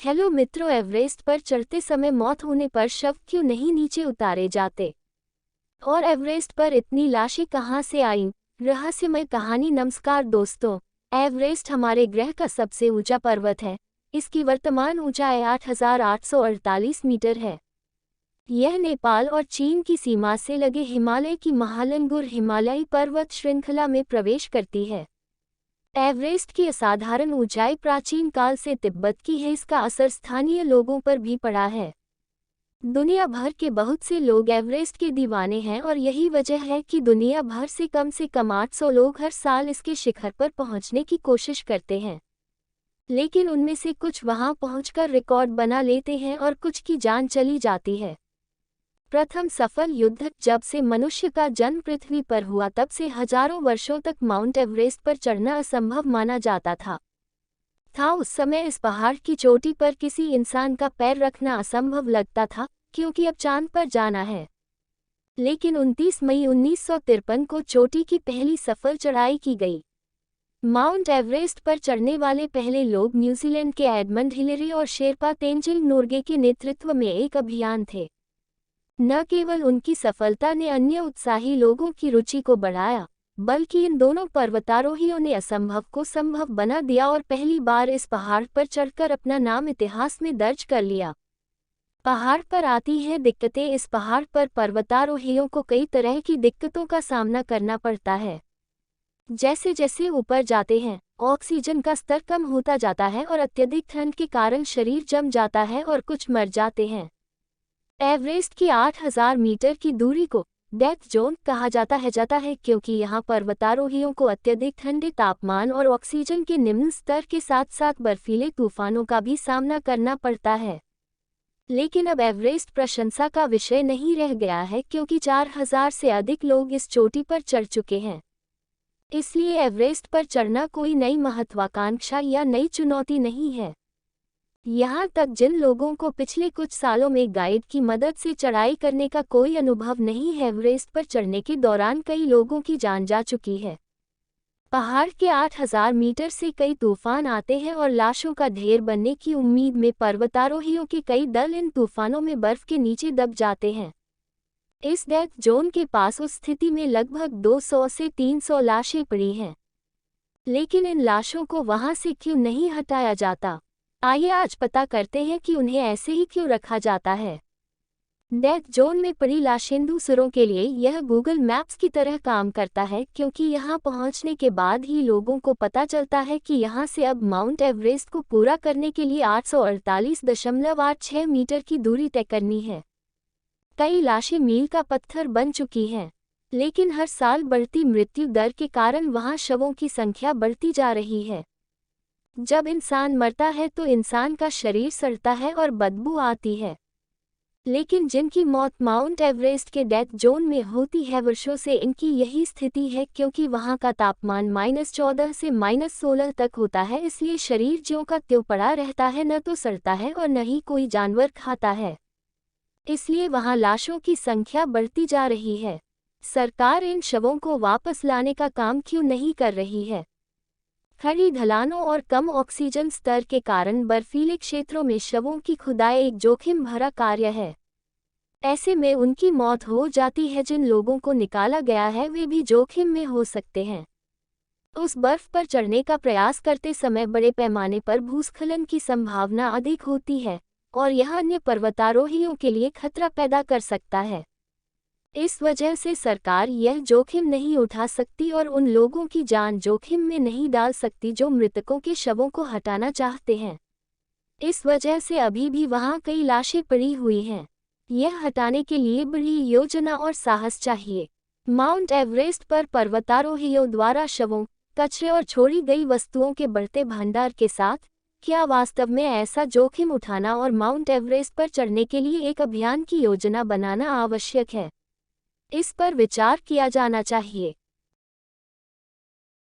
Hello मित्रों, Everest पर चढ़ते समय मौत होने पर शव क्यों नहीं नीचे उतारे जाते? और एवरेस्ट पर इतनी लाशें कहां से आईं? रहस्यमय कहानी। नमस्कार दोस्तों, एवरेस्ट हमारे ग्रह का सबसे ऊंचा पर्वत है। इसकी वर्तमान ऊंचाई 8,848 मीटर है। यह नेपाल और चीन की सीमा से लगे हिमालय की महालनगुर हिमालयी पर्वत श्रृंखला में प्रवेश करती है। एवरेस्ट की असाधारण ऊंचाई प्राचीन काल से तिब्बत की है। इसका असर स्थानीय लोगों पर भी पड़ा है। दुनिया भर के बहुत से लोग एवरेस्ट के दीवाने हैं और यही वजह है कि दुनिया भर से कम 800 लोग हर साल इसके शिखर पर पहुंचने की कोशिश करते हैं। लेकिन उनमें से कुछ वहां पहुंचकर रिकॉर्ड बना लेते हैं और कुछ की जान चली जाती है। प्रथम सफल युद्ध। जब से मनुष्य का जन्म पृथ्वी पर हुआ तब से हजारों वर्षों तक माउंट एवरेस्ट पर चढ़ना असंभव माना जाता था। उस समय इस पहाड़ की चोटी पर किसी इंसान का पैर रखना असंभव लगता था, क्योंकि अब चांद पर जाना है। लेकिन 29 मई 1953 को चोटी की पहली सफल चढ़ाई की गई। माउंट एवरेस्ट पर चढ़ने वाले पहले लोग न्यूजीलैंड के एडमंड हिलेरी और शेरपा तेंजिंग नोर्गे के नेतृत्व में एक अभियान थे। न केवल उनकी सफलता ने अन्य उत्साही लोगों की रुचि को बढ़ाया, बल्कि इन दोनों पर्वतारोहियों ने असंभव को संभव बना दिया और पहली बार इस पहाड़ पर चढ़कर अपना नाम इतिहास में दर्ज कर लिया। पहाड़ पर आती हैं दिक्कतें। इस पहाड़ पर पर्वतारोहियों को कई तरह की दिक्कतों का सामना करना पड़ता है। जैसे जैसे ऊपर जाते हैं, ऑक्सीजन का स्तर कम होता जाता है और अत्यधिक ठंड के कारण शरीर जम जाता है और कुछ मर जाते हैं। एवरेस्ट की 8,000 मीटर की दूरी को डेथ जोन कहा जाता है क्योंकि यहाँ पर्वतारोहियों को अत्यधिक ठंडे तापमान और ऑक्सीजन के निम्न स्तर के साथ साथ बर्फीले तूफानों का भी सामना करना पड़ता है। लेकिन अब एवरेस्ट प्रशंसा का विषय नहीं रह गया है, क्योंकि 4,000 से अधिक लोग इस चोटी पर चढ़ चुके हैं। इसलिए एवरेस्ट पर चढ़ना कोई नई महत्वाकांक्षा या नई चुनौती नहीं है। यहाँ तक जिन लोगों को पिछले कुछ सालों में गाइड की मदद से चढ़ाई करने का कोई अनुभव नहीं है, एवरेस्ट पर चढ़ने के दौरान कई लोगों की जान जा चुकी है। पहाड़ के 8,000 मीटर से कई तूफान आते हैं और लाशों का ढेर बनने की उम्मीद में पर्वतारोहियों के कई दल इन तूफानों में बर्फ के नीचे दब जाते हैं। इस डेथ जोन के पास उस स्थिति में लगभग 200 से 300 लाशें पड़ी हैं। लेकिन इन लाशों को वहां से क्यों नहीं हटाया जाता? आइए आज पता करते हैं कि उन्हें ऐसे ही क्यों रखा जाता है। डेथ जोन में पड़ी लाशेंदूसरों के लिए यह गूगल मैप्स की तरह काम करता है, क्योंकि यहां पहुंचने के बाद ही लोगों को पता चलता है कि यहां से अब माउंट एवरेस्ट को पूरा करने के लिए 848.86 मीटर की दूरी तय करनी है। कई लाशें मील का पत्थर बन चुकी हैं, लेकिन हर साल बढ़ती मृत्यु दर के कारण वहां शवों की संख्या बढ़ती जा रही है। जब इंसान मरता है तो इंसान का शरीर सड़ता है और बदबू आती है। लेकिन जिनकी मौत माउंट एवरेस्ट के डेथ जोन में होती है, वर्षों से इनकी यही स्थिति है, क्योंकि वहां का तापमान -14 से -16 तक होता है। इसलिए शरीर ज्यों का त्यों पड़ा रहता है, न तो सड़ता है और न ही कोई जानवर खाता है। इसलिए वहां लाशों की संख्या बढ़ती जा रही है। सरकार इन शवों को वापस लाने का काम क्यों नहीं कर रही है? खड़ी ढलानों और कम ऑक्सीजन स्तर के कारण बर्फीले क्षेत्रों में शवों की खुदाई एक जोखिम भरा कार्य है। ऐसे में उनकी मौत हो जाती है। जिन लोगों को निकाला गया है वे भी जोखिम में हो सकते हैं। उस बर्फ पर चढ़ने का प्रयास करते समय बड़े पैमाने पर भूस्खलन की संभावना अधिक होती है और यह अन्य पर्वतारोहियों के लिए खतरा पैदा कर सकता है। इस वजह से सरकार यह जोखिम नहीं उठा सकती और उन लोगों की जान जोखिम में नहीं डाल सकती जो मृतकों के शवों को हटाना चाहते हैं। इस वजह से अभी भी वहां कई लाशें पड़ी हुई हैं। यह हटाने के लिए बड़ी योजना और साहस चाहिए। माउंट एवरेस्ट पर पर्वतारोहियों द्वारा शवों, कचरे और छोड़ी गई वस्तुओं के बढ़ते भंडार के साथ क्या वास्तव में ऐसा जोखिम उठाना और माउंट एवरेस्ट पर चढ़ने के लिए एक अभियान की योजना बनाना आवश्यक है? इस पर विचार किया जाना चाहिए।